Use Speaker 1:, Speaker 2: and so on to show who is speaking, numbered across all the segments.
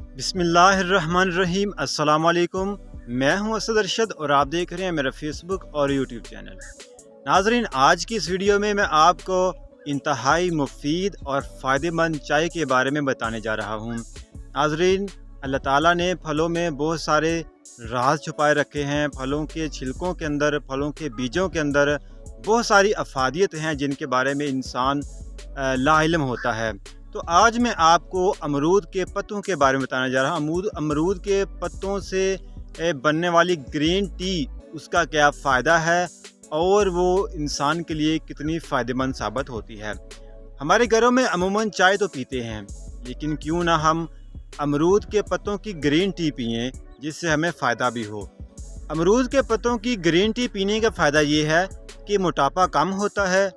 Speaker 1: बिस्मिल्लाहिर्रहमानिर्रहीम। अस्सलाम वालेकुम। मैं हूं असद अरशद और आप देख रहे हैं मेरा फेसबुक और यूट्यूब चैनल। नाजरीन, आज की इस वीडियो में मैं आपको इंतहाई मुफीद और फ़ायदेमंद चाय के बारे में बताने जा रहा हूं। नाजरीन, अल्लाह ताला ने फलों में बहुत सारे राज छुपाए रखे हैं। फलों के छिलकों के अंदर, फलों के बीजों के अंदर बहुत सारी अफादियत हैं जिनके बारे में इंसान लाइल्म होता है। तो आज मैं आपको अमरूद के पत्तों के बारे में बताने जा रहा हूँ। अमरूद के पत्तों से बनने वाली ग्रीन टी, उसका क्या फ़ायदा है और वो इंसान के लिए कितनी फ़ायदेमंद साबित होती है। हमारे घरों में अमूमन चाय तो पीते हैं, लेकिन क्यों ना हम अमरूद के पत्तों की ग्रीन टी पिएं जिससे हमें फ़ायदा भी हो। अमरूद के पत्तों की ग्रीन टी पीने का फ़ायदा ये है कि मोटापा कम होता है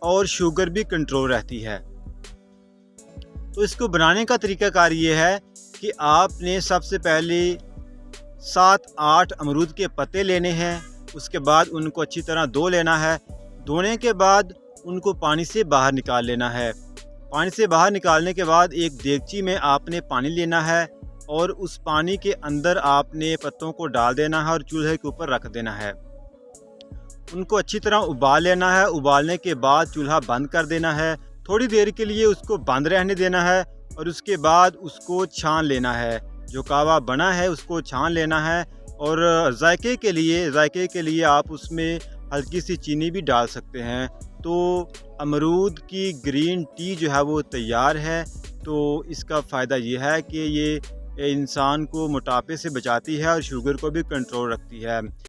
Speaker 1: और शुगर भी कंट्रोल रहती है। तो इसको बनाने का तरीकाकार ये है कि आपने सबसे पहले 7-8 अमरूद के पत्ते लेने हैं। उसके बाद उनको अच्छी तरह धो लेना है। धोने के बाद उनको पानी से बाहर निकाल लेना है। पानी से बाहर निकालने के बाद एक देगची में आपने पानी लेना है और उस पानी के अंदर आपने पत्तों को डाल देना है और चूल्हे के ऊपर रख देना है। उनको अच्छी तरह उबाल लेना है। उबालने के बाद चूल्हा बंद कर देना है। थोड़ी देर के लिए उसको बंद रहने देना है और उसके बाद उसको छान लेना है। जो कावा बना है उसको छान लेना है और जायके के लिए आप उसमें हल्की सी चीनी भी डाल सकते हैं। तो अमरूद की ग्रीन टी जो है वो तैयार है। तो इसका फ़ायदा ये है कि ये इंसान को मोटापे से बचाती है और शुगर को भी कंट्रोल रखती है।